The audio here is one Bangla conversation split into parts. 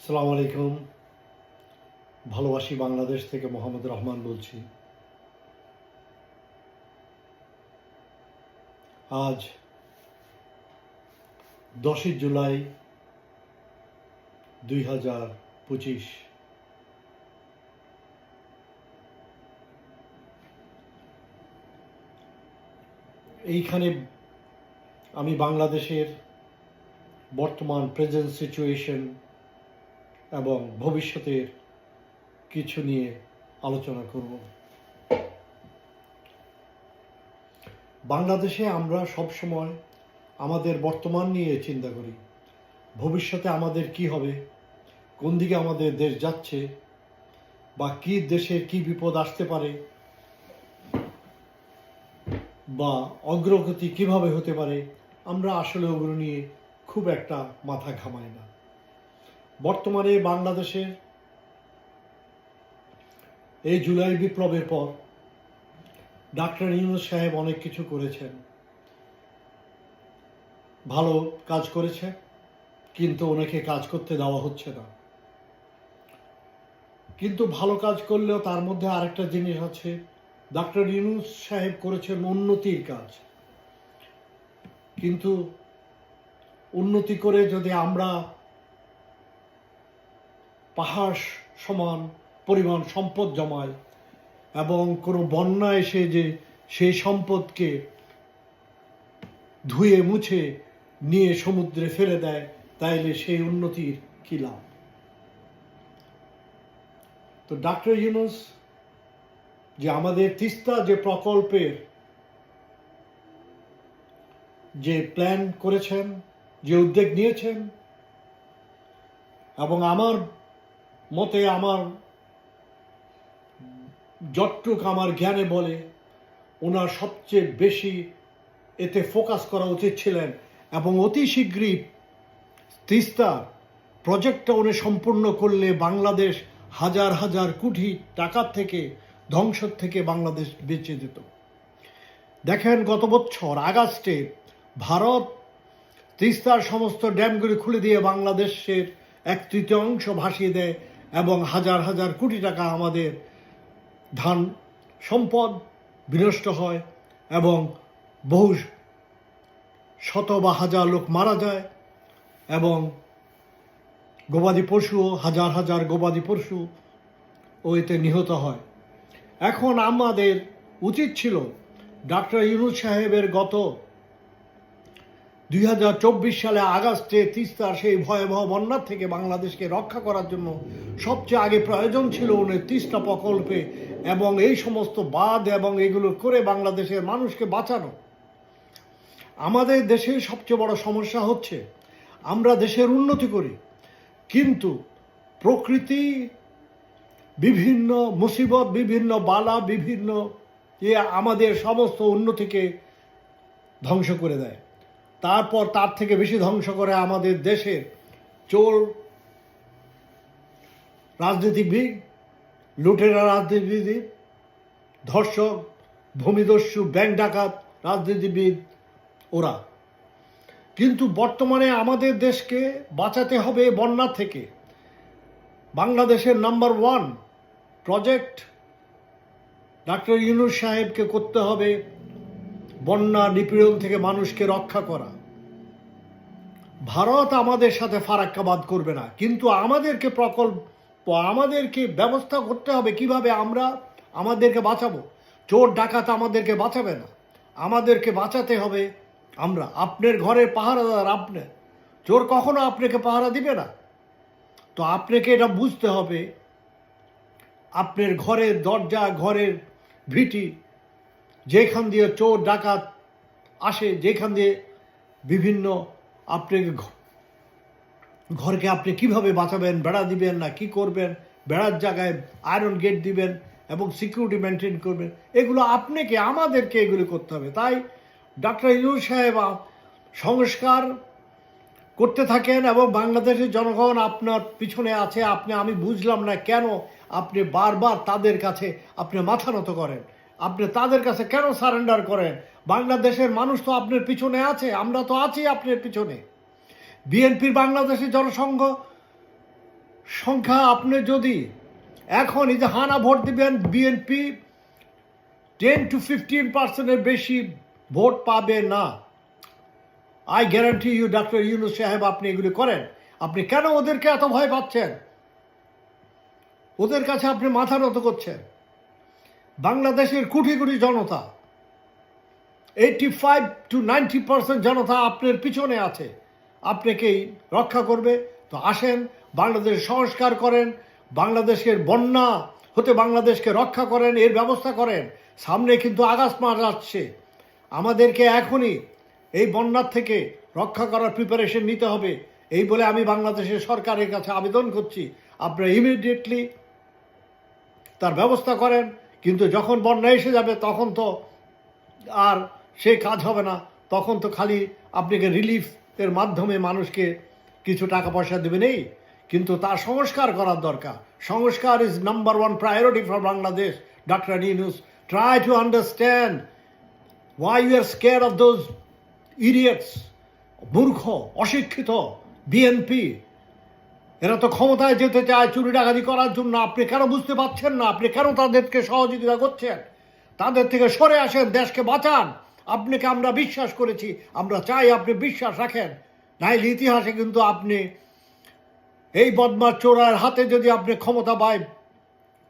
আসসালামু আলাইকুম। ভালোবাসি বাংলাদেশ থেকে মোহাম্মদ রহমান বলছি। আজ 10ই জুলাই 2025। এইখানে আমি বাংলাদেশের বর্তমান প্রেজেন্ট সিচুয়েশন এবং ভবিষ্যতের কিছু নিয়ে আলোচনা করব। বাংলাদেশে আমরা সবসময় আমাদের বর্তমান নিয়ে চিন্তা করি, ভবিষ্যতে আমাদের কি হবে, কোন দিকে আমাদের দেশ যাচ্ছে, বা কি দেশের কি বিপদ আসতে পারে, বা অগ্রগতি কিভাবে হতে পারে। আমরা আসলে ওগুলো নিয়ে খুব একটা মাথা ঘামাই না। বর্তমানে বাংলাদেশের এই জুলাই বিপ্লবের পর ডাক্তার ইউনূস সাহেব অনেক কিছু করেছেন, ভালো কাজ করেছে, কিন্তু ওনাকে কাজ করতে দেওয়া হচ্ছে না। কিন্তু ভালো কাজ করলেও তার মধ্যে আরেকটা জিনিস আছে, ডাক্তার ইউনূস সাহেব করেছেন উন্নতির কাজ। কিন্তু উন্নতি করে যদি আমরা পাহাড় সমান পরিমাণ সম্পদ জমাই এবং কোনো বন্যা এসে যে সেই সম্পদকে ধুয়ে মুছে নিয়ে সমুদ্রে ফেলে দেয়, তাইলে সেই উন্নতির কী লাভ? তো ডাক্তার ইউনূস যে আমাদের তিস্তা যে প্রকল্পের যে প্ল্যান করেছেন, যে উদ্যোগ নিয়েছেন, এবং আমার মতে, আমার যতটুক আমার জ্ঞানে বলে, ওনার সবচেয়ে বেশি এতে ফোকাস করা উচিত ছিলেন এবং অতি শীঘ্রই তিস্তা প্রজেক্টটা উনি সম্পূর্ণ করলে বাংলাদেশ হাজার হাজার কোটি টাকার থেকে ধ্বংসর থেকে বাংলাদেশ বেঁচে যেত। দেখেন, গত বছর আগস্টে ভারত তিস্তার সমস্ত ড্যামগুলি খুলে দিয়ে বাংলাদেশের 1/3 ভাসিয়ে দেয় এবং হাজার হাজার কোটি টাকা আমাদের ধান সম্পদ বিনষ্ট হয় এবং বহু শত বা হাজার লোক মারা যায় এবং গবাদি পশুও হাজার হাজার গবাদি পশু এতে নিহত হয়। এখন আমাদের উচিত ছিল ডাক্তার ইউনূস সাহেবের গত 2024 সালে আগস্টে তিস্তার সেই ভয়াবহ বন্যার থেকে বাংলাদেশকে রক্ষা করার জন্য সবচেয়ে আগে প্রয়োজন ছিল উনি তিস্তা প্রকল্পে এবং এই সমস্ত বাঁধ এবং এগুলো করে বাংলাদেশের মানুষকে বাঁচানো। আমাদের দেশের সবচেয়ে বড় সমস্যা হচ্ছে, আমরা দেশের উন্নতি করি কিন্তু প্রকৃতি বিভিন্ন মুসিবত, বিভিন্ন বালা, বিভিন্ন আমাদের সমস্ত উন্নতিকে ধ্বংস করে দেয়। তারপর তার থেকে বেশি ধ্বংস করে আমাদের দেশের চোর রাজনীতিবিদ, লুটেরা রাজনীতিবিদ, ধর্ষক, ভূমিদস্যু, ব্যাংক ডাকাত রাজনীতিবিদ ওরা। কিন্তু বর্তমানে আমাদের দেশকে বাঁচাতে হবে বন্যা থেকে। বাংলাদেশের নাম্বার 1 প্রজেক্ট ডাক্তার ইউনূস সাহেবকে করতে হবে বন্যা নিপীড়ন থেকে মানুষকে রক্ষা করা। ভারত আমাদের সাথে ফারাক্কাবাদ করবে না, কিন্তু আমাদেরকে আমাদেরকে ব্যবস্থা করতে হবে কিভাবে আমরা আমাদেরকে বাঁচাবো। চোর ডাকাত আমাদেরকে বাঁচাবে না, আমাদেরকে বাঁচাতে হবে আমরা। আপনার ঘরের পাহারাদার আপনি, চোর কখনো আপনাকে পাহারা দিবে না। তো আপনাকে এটা বুঝতে হবে, আপনার ঘরের দরজা, ঘরের ভিটি, যেখান দিয়ে চোর ডাকাত আসে, যেখান দিয়ে বিভিন্ন আপনাকে ঘরকে আপনি কিভাবে বাঁচাবেন, বেড়া দিবেন না কি করবেন, বেড়ার জায়গায় আয়রন গেট দিবেন এবং সিকিউরিটি মেনটেন করবেন, এগুলো আপনাকে আমাদেরকে এগুলো করতে হবে। তাই ডাক্তার ইউনূস সাহেব সংস্কার করতে থাকেন এবং বাংলাদেশের জনগণ আপনার পিছনে আছে। আমি বুঝলাম না কেন আপনি বারবার তাদের কাছে আপনি মাথা নত করেন, আপনি তাদের কাছে কেন সারেন্ডার করেন। বাংলাদেশের মানুষ তো আপনার পিছনে আছে, আমরা তো আছি আপনার পিছনে। বিএনপির বাংলাদেশের জনসংঘ সংখ্যা আপনি যদি এখন এই যে হানা ভোট দিবেন, বিএনপি 10-15% বেশি ভোট পাবে না। I guarantee you doctor Yunus সাহেব, আপনি এগুলি করেন। আপনি কেন ওদেরকে এত ভয় পাচ্ছেন? ওদের কাছে আপনি মাথা নত করছেন। বাংলাদেশের কোটি কোটি জনতা, 85-90% জনতা আপনার পিছনে আছে, আপনাকেই রক্ষা করবে। তো আসেন, বাংলাদেশ সংস্কার করেন, বাংলাদেশের বন্যা হতে বাংলাদেশকে রক্ষা করেন, এর ব্যবস্থা করেন। সামনে কিন্তু আগস্ট মাস আসছে, আমাদেরকে এখনই এই বন্যার থেকে রক্ষা করার প্রিপারেশন নিতে হবে। এই বলে আমি বাংলাদেশের সরকারের কাছে আবেদন করছি, আপনারা ইমিডিয়েটলি তার ব্যবস্থা করেন। কিন্তু যখন বন্যা এসে যাবে তখন তো আর সে কাজ হবে না, তখন তো খালি আপনাকে রিলিফের মাধ্যমে মানুষকে কিছু টাকা পয়সা দেবে নেই, কিন্তু তার সংস্কার করার দরকার। সংস্কার is number one priority for Bangladesh. Doctor Yunus, try to understand why you are scared of those idiots. মূর্খ, অশিক্ষিত বিএনপি, এরা তো ক্ষমতায় যেতে চায় চুরি ডাকাতি করার জন্য। আপনি কেন বুঝতে পারছেন না? আপনি কেন তাদেরকে সহযোগিতা করছেন? তাদের থেকে সরে আসেন, দেশকে বাঁচান। আপনাকে আমরা বিশ্বাস করেছি, আমরা চাই আপনি বিশ্বাস রাখেন। নাইলে ইতিহাসে কিন্তু আপনি এই বদমাশ চোরার হাতে যদি আপনি ক্ষমতা পায়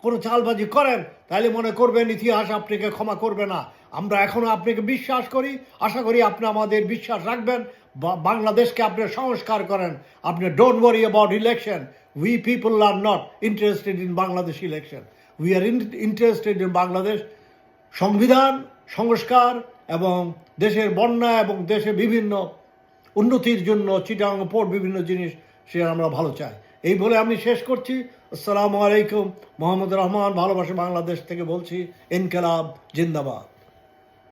কোনো চালবাজি করেন, তাহলে মনে করবেন ইতিহাস আপনাকে ক্ষমা করবে না। আমরা এখনও আপনাকে বিশ্বাস করি, আশা করি আপনি আমাদের বিশ্বাস রাখবেন। বাংলাদেশকে আপনি সংস্কার করেন। আপনি don't worry about election. We people are not interested in Bangladesh election. We are interested in Bangladesh সংবিধান সংস্কার এবং দেশের বন্যা এবং দেশে বিভিন্ন উন্নতির জন্য চিটাং পোর্ট বিভিন্ন জিনিস সে আমরা ভালো চাই। এই বলে আমি শেষ করছি। আসসালামু আলাইকুম। মোহাম্মদ রহমান, ভালোবাসা বাংলাদেশ থেকে বলছি। ইনকিলাব জিন্দাবাদ।